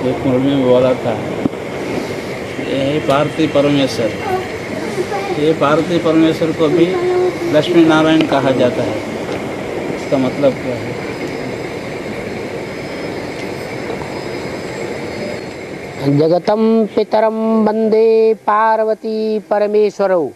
एक मुरली में बोला था, ये पार्थिव परमेश्वर, ये पार्थिव परमेश्वर को भी लक्ष्मी नारायण कहा जाता है। इसका मतलब क्या है? जगतम पितरम वंदे पार्वती परमेश्वरौ।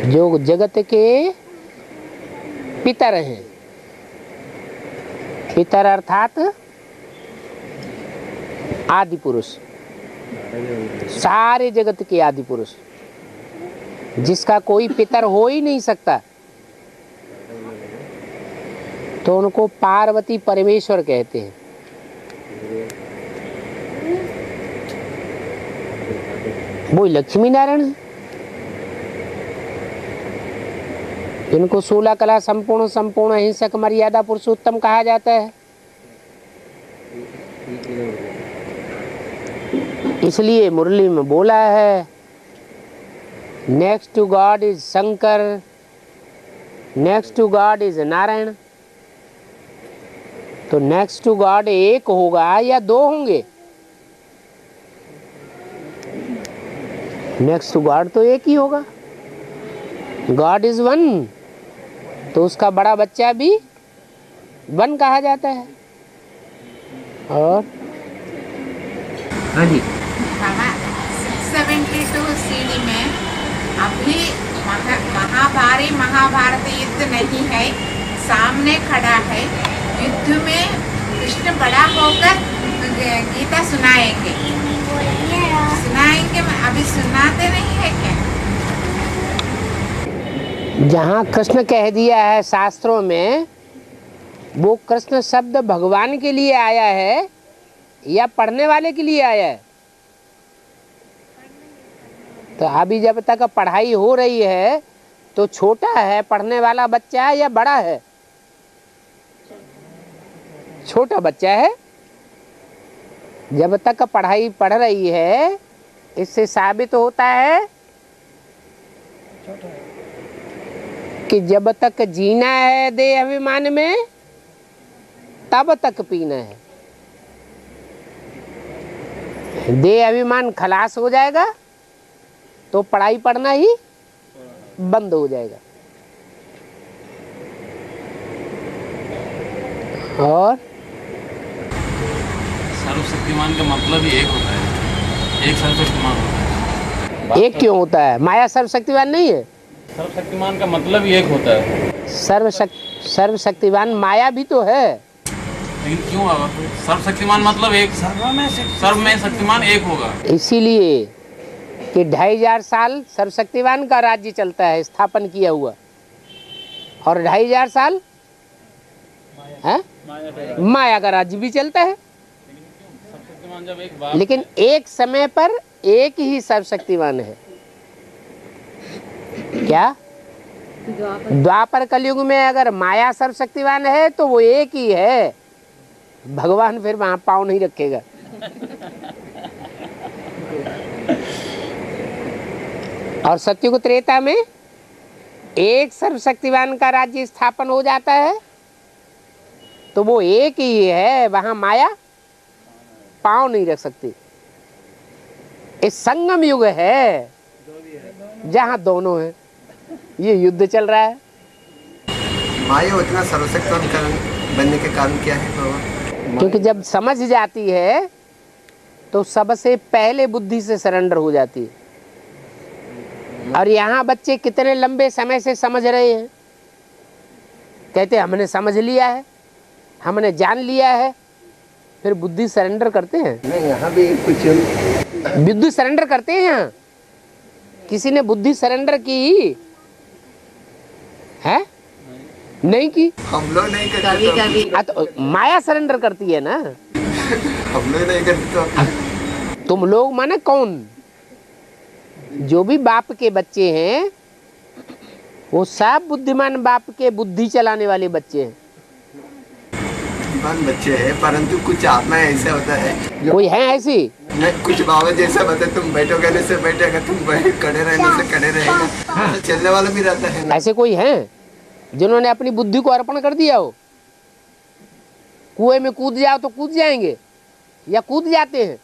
जो जगत के पितर हैं, पितर अर्थात आदि पुरुष, सारे जगत के आदि पुरुष, जिसका कोई पितर हो ही नहीं सकता, तो उनको पार्वती परमेश्वर कहते हैं। वो लक्ष्मी नारायण है, इनको 16 कला संपूर्ण, संपूर्ण अहिंसक, मर्यादा पुरुषोत्तम कहा जाता है। इसलिए मुरली में बोला है, next to God is Shankar, next to God is Narayan. तो नेक्स्ट टू गॉड एक होगा या दो होंगे? नेक्स्ट टू गॉड तो एक ही होगा। गॉड इज वन, तो उसका बड़ा बच्चा भी वन कहा जाता है। और हाँ जी, 672 सीडी में अभी महाभारी महाभारत युद्ध नहीं है, सामने खड़ा है। युद्ध में कृष्ण बड़ा होकर गीता सुनाएंगे, अभी सुनाते नहीं है क्या? जहाँ कृष्ण कह दिया है शास्त्रों में, वो कृष्ण शब्द भगवान के लिए आया है या पढ़ने वाले के लिए आया है? तो अभी जब तक पढ़ाई हो रही है तो छोटा है पढ़ने वाला बच्चा है या बड़ा है? छोटा बच्चा है। जब तक पढ़ाई पढ़ रही है, इससे साबित होता है कि जब तक जीना है देह अभिमान में, तब तक पीना है। देह अभिमान खलास हो जाएगा तो पढ़ाई पढ़ना ही बंद हो जाएगा। और सर्वशक्तिमान का मतलब ही एक होता है, एक सर्वशक्तिमान होता है। एक क्यों होता है? माया सर्वशक्तिवान नहीं है? सर्वशक्तिमान का मतलब ही एक होता है। सर्वशक्तिवान माया भी तो है। लेकिन क्यों होगा? सर्वशक्तिमान मतलब एक, सर्व में शक्तिमान एक होगा। इसीलिए कि 2500 साल सर्वशक्तिवान का राज्य चलता है, स्थापन किया हुआ, और 2500 साल है माया का राज्य भी चलता है। जब एक लेकिन एक समय पर एक ही सर्वशक्तिमान है। क्या? द्वापर कलयुग में अगर माया सर्वशक्तिवान है तो वो एक ही है। भगवान फिर वहां पाँव नहीं रखेगा। और सत्युग त्रेता में एक सर्वशक्तिवान का राज्य स्थापन हो जाता है, तो वो एक ही है, वहां माया पाँव नहीं रख सकती। इस संगम युग है जहां दोनों हैं। ये युद्ध चल रहा है। माया उतना सर्वशक्तिवान बनने के कारण क्या है बाबा? क्योंकि जब समझ जाती है तो सबसे पहले बुद्धि से सरेंडर हो जाती है। और यहाँ बच्चे कितने लंबे समय से समझ रहे हैं, कहते हमने समझ लिया है, हमने जान लिया है, फिर बुद्धि सरेंडर करते हैं। नहीं, यहाँ भी कुछ बुद्धि सरेंडर करते हैं। यहाँ किसी ने बुद्धि सरेंडर की है? नहीं की। हम लोग नहीं करते। तो माया सरेंडर करती है ना। हम लोग नहीं करते। तुम लोग माने कौन? जो भी बाप के बच्चे हैं वो सब बुद्धिमान बाप के बुद्धि चलाने वाले बच्चे हैं। बुद्धिमान बच्चे हैं, परंतु कुछ आत्मा ऐसा होता है। कोई है ऐसी? नहीं, कुछ बाबा जैसा बता, तुम बैठोगे से बैठेगा, तुम खड़े रहने से खड़े रहेगा, चलने वाला भी रहता है। ऐसे कोई है जिन्होंने अपनी बुद्धि को अर्पण कर दिया हो? कुएं में कूद जाओ तो कूद जाएंगे या कूद जाते हैं?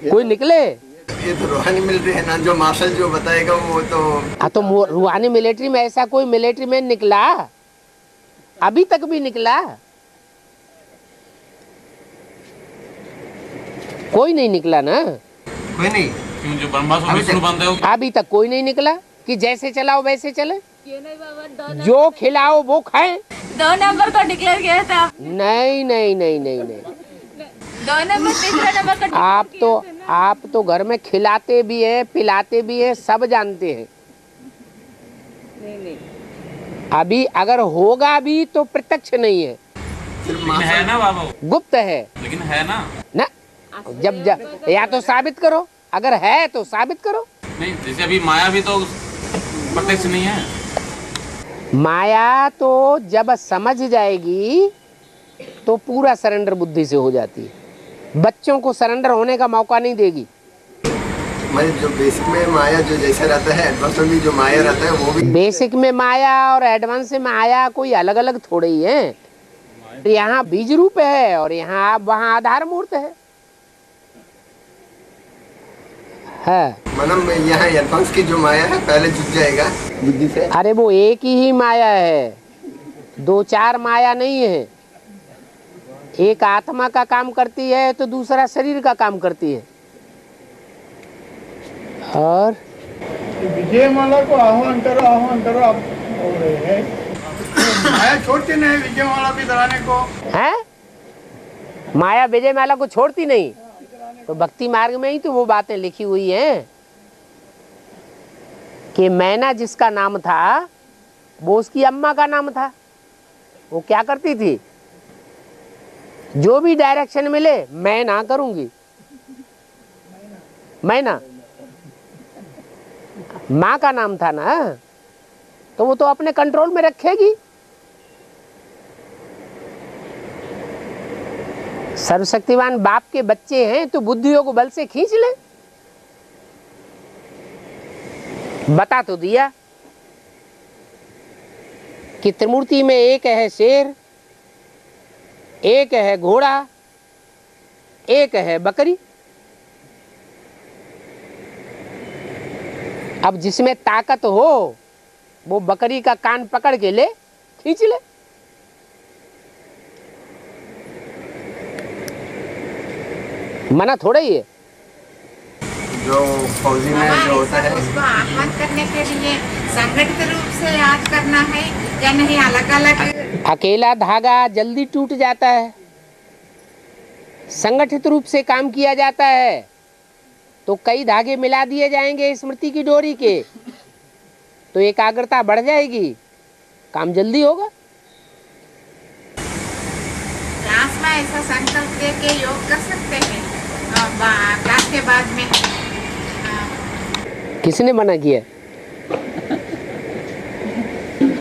कोई निकले? ये तो रूहानी मिलिट्री है ना, जो मार्शल जो बताएगा वो तो। हाँ तो रूहानी मिलिट्री में ऐसा कोई मिलिट्री मैन निकला? अभी तक भी निकला? कोई नहीं निकला ना। कोई नहीं। क्यों जो बनवास हो गई शुरू बंद है? अभी तक कोई नहीं निकला कि जैसे चलाओ वैसे चले, जो खिलाओ वो खाएं। 2 नंबर को डिक्लेयर किया था। नहीं नहीं नहीं नहीं नहीं, 2 नंबर 3 नंबर को आप तो घर में खिलाते भी हैं, पिलाते भी हैं, सब जानते हैं। नहीं अभी अगर होगा भी तो प्रत्यक्ष नहीं है, सिर्फ लेकिन है ना बाबा, गुप्त है लेकिन है ना। ना। जब या तो साबित करो, अगर है तो साबित करो। नहीं जैसे अभी माया भी तो प्रत्यक्ष नहीं है। माया तो जब समझ जाएगी तो पूरा सरेंडर बुद्धि से हो जाती है, बच्चों को सरेंडर होने का मौका नहीं देगी। मतलब जो बेसिक में माया जो जैसा रहता है, एडवांस में भी जो माया रहता है वो भी। बेसिक में माया और एडवांस में माया कोई अलग अलग थोड़े ही है। यहाँ बीज रूप है और यहाँ वहाँ आधार मूर्त है। मतलब यहाँ एडवांस की जो माया है पहले जुट जाएगा बुद्धि से। अरे वो एक ही माया है, 2-4 माया नहीं है। एक आत्मा का काम करती है तो दूसरा शरीर का काम करती है। और विजय माला को आह्वान करो आप बोल रहे हैं। माया छोड़ती नहीं विजय माला भी कराने को है। माया विजय माला को छोड़ती नहीं, तो भक्ति मार्ग में ही तो वो बातें लिखी हुई हैं कि मैना जिसका नाम था वो उसकी अम्मा का नाम था। वो क्या करती थी, जो भी डायरेक्शन मिले मैं ना करूंगी। मैना माँ का नाम था ना, तो वो तो अपने कंट्रोल में रखेगी। सर्वशक्तिवान बाप के बच्चे हैं तो बुद्धियों को बल से खींच ले। बता तो दिया कि त्रिमूर्ति में एक है शेर, एक है घोड़ा, एक है बकरी। अब जिसमें ताकत हो वो बकरी का कान पकड़ के ले, खींच ले। मना थोड़ा ही है। जो फौजी में जो होता है उसको आह्वान करने के लिए संगठित रूप से याद करना है या नहीं, अलग अलग? अकेला धागा जल्दी टूट जाता है, संगठित रूप से काम किया जाता है तो कई धागे मिला दिए जाएंगे स्मृति की डोरी के, तो एकाग्रता बढ़ जाएगी, काम जल्दी होगा। क्लास में ऐसा संकल्प दे के योग कर सकते हैं क्लास के बाद में? किसने मना किया?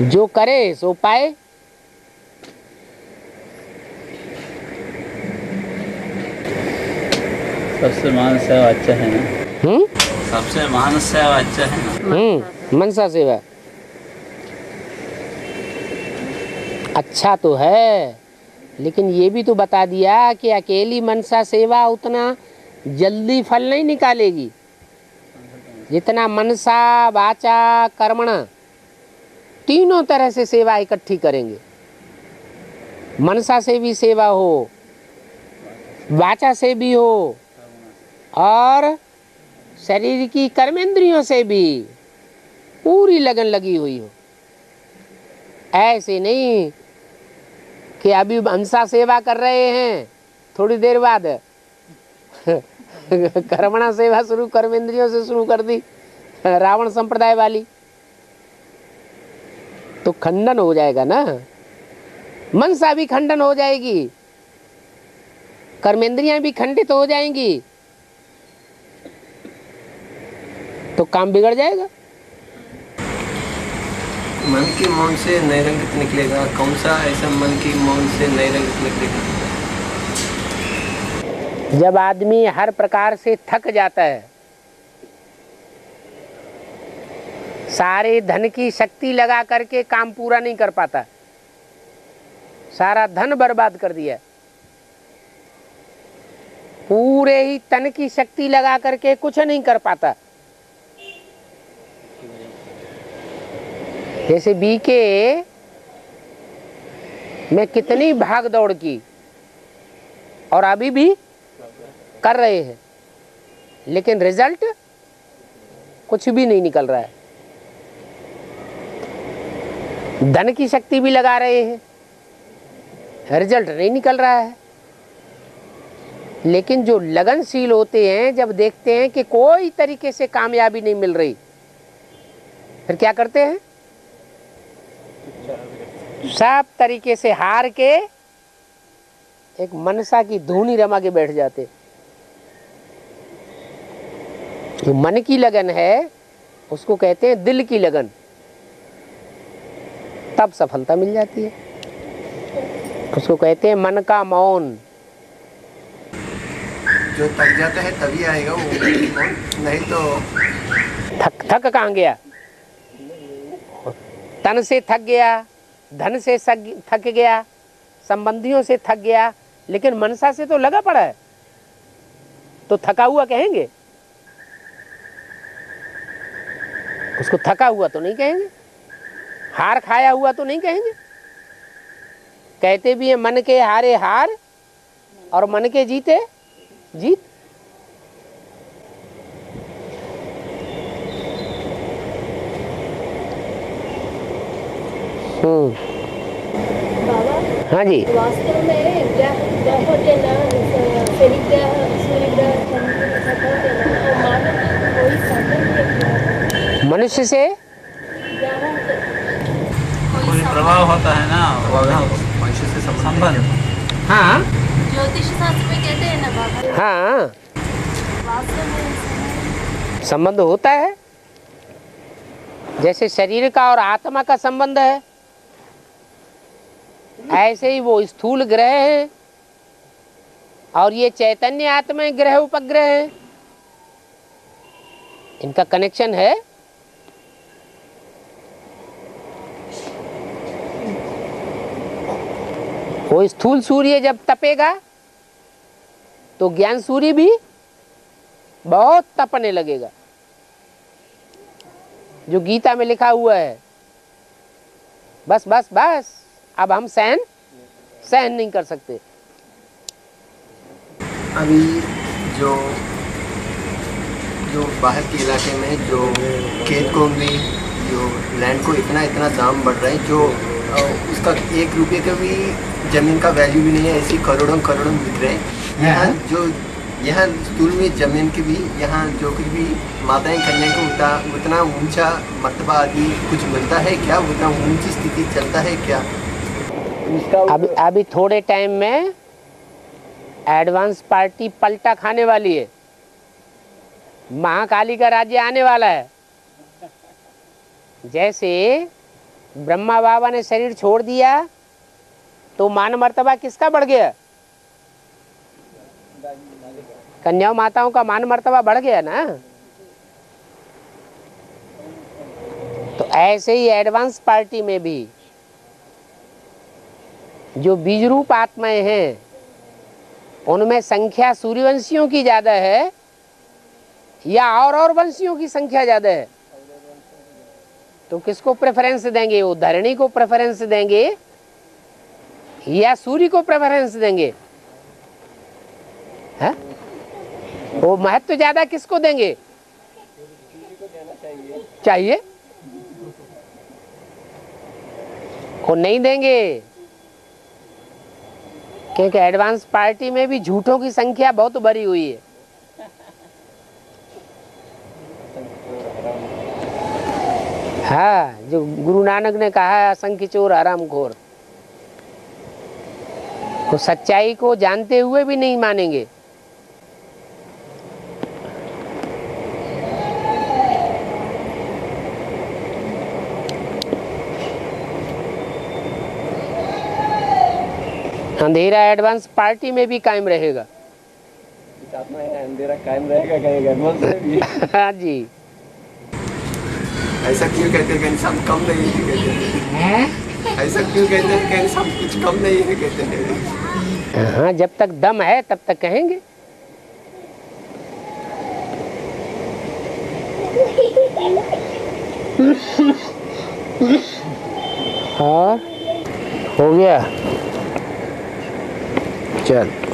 जो करे सो पाए। सबसे महान सेवा अच्छा है ना। सबसे महान सेवा अच्छा है ना। मनसा सेवा अच्छा तो है, लेकिन ये भी तो बता दिया कि अकेली मनसा सेवा उतना जल्दी फल नहीं निकालेगी जितना मनसा वाचा कर्मणा तीनों तरह से सेवा इकट्ठी करेंगे। मनसा से भी सेवा हो, वाचा से भी हो और शरीर की कर्मेंद्रियों से भी पूरी लगन लगी हुई हो। ऐसे नहीं कि अभी मनसा सेवा कर रहे हैं, थोड़ी देर बाद कर्मणा सेवा शुरू कर्मेंद्रियों से शुरू कर दी, रावण संप्रदाय वाली, तो खंडन हो जाएगा ना। मनसा भी खंडन हो जाएगी, कर्मेंद्रियां भी खंडित हो जाएंगी, तो काम बिगड़ जाएगा। मन की मौन से नैरंगित निकलेगा। कौन सा ऐसा मन की मौन से नैरंगित निकलेगा? जब आदमी हर प्रकार से थक जाता है, सारे धन की शक्ति लगा करके काम पूरा नहीं कर पाता, सारा धन बर्बाद कर दिया, पूरे ही तन की शक्ति लगा करके कुछ नहीं कर पाता। जैसे बीके में कितनी भाग दौड़ की और अभी भी कर रहे हैं, लेकिन रिजल्ट कुछ भी नहीं निकल रहा है। धन की शक्ति भी लगा रहे हैं, रिजल्ट नहीं निकल रहा है। लेकिन जो लगनशील होते हैं, जब देखते हैं कि कोई तरीके से कामयाबी नहीं मिल रही, फिर क्या करते हैं? सब तरीके से हार के एक मनसा की धूनी रमा के बैठ जाते। जो मन की लगन है उसको कहते हैं दिल की लगन, तब सफलता मिल जाती है। उसको कहते हैं मन का मौन। जो थक जाता है तभी आएगा वो मौन, नहीं तो थक कहाँ गया? तन से थक गया, धन से थक गया, संबंधियों से थक गया, लेकिन मनसा से तो लगा पड़ा है, तो थका हुआ कहेंगे? उसको थका हुआ तो नहीं कहेंगे, हार खाया हुआ तो नहीं कहेंगे। कहते भी है मन के हारे हार और मन के जीते जीत। बाबा, हाँ जी, वास्तव में ग्रह होते ना, शनि ग्रह, सूर्य ग्रह, चंद्र ग्रह होते ना, और मानव का कोई संबंध नहीं। मनुष्य से कोई प्रभाव होता है ना, मनुष्य से संबंध। हाँ ज्योतिष शास्त्र में कहते हैं ना बाबा, हाँ वास्तव में संबंध होता है। जैसे शरीर का और आत्मा का संबंध है, ऐसे ही वो स्थूल ग्रह हैं और ये चैतन्य आत्मा ग्रह उपग्रह हैं, इनका कनेक्शन है। वो स्थूल सूर्य जब तपेगा तो ज्ञान सूर्य भी बहुत तपने लगेगा, जो गीता में लिखा हुआ है, बस बस बस अब हम सहन नहीं कर सकते। अभी जो बाहर के इलाके में जो खेत को भी, जो लैंड को इतना दाम बढ़ रहा है, जो उसका 1 रुपये का भी जमीन का वैल्यू भी नहीं है, ऐसी करोड़ों बिक रहे हैं। यहाँ स्थूल में जमीन की भी, यहाँ जो कुछ भी माताएं कन्या को उतना ऊंचा मर्तबा आदि कुछ मिलता है क्या? उतना ऊंची स्थिति चलता है क्या? अभी थोड़े टाइम में एडवांस पार्टी पलटा खाने वाली है, महाकाली का राज्य आने वाला है। जैसे ब्रह्मा बाबा ने शरीर छोड़ दिया तो मान मर्तबा किसका बढ़ गया? कन्याओं माताओं का मान मर्तबा बढ़ गया ना। तो ऐसे ही एडवांस पार्टी में भी जो बीज रूप आत्माएं हैं, उनमें संख्या सूर्यवंशियों की ज्यादा है या और वंशियों की संख्या ज्यादा है? तो किसको प्रेफरेंस देंगे? वो धरणी को प्रेफरेंस देंगे या सूर्य को प्रेफरेंस देंगे? है? वो महत्व ज्यादा किसको देंगे? चाहिए को नहीं देंगे, क्योंकि एडवांस पार्टी में भी झूठों की संख्या बहुत भरी हुई है। हाँ, जो गुरु नानक ने कहा है, असंख्य चोर हरामखोर, तो सच्चाई को जानते हुए भी नहीं मानेंगे। अंधेरा एडवांस पार्टी में भी कायम रहेगा। अंधेरा कायम रहेगा एडवांस में भी। हाँ जी, ऐसा क्यों कहते हैं कि इंसान कम नहीं कहते? ऐसा क्यों कहते हैं? कहते सब कुछ कम नहीं है कहते हैं। हाँ, जब तक दम है तब तक कहेंगे। और हो गया, चल।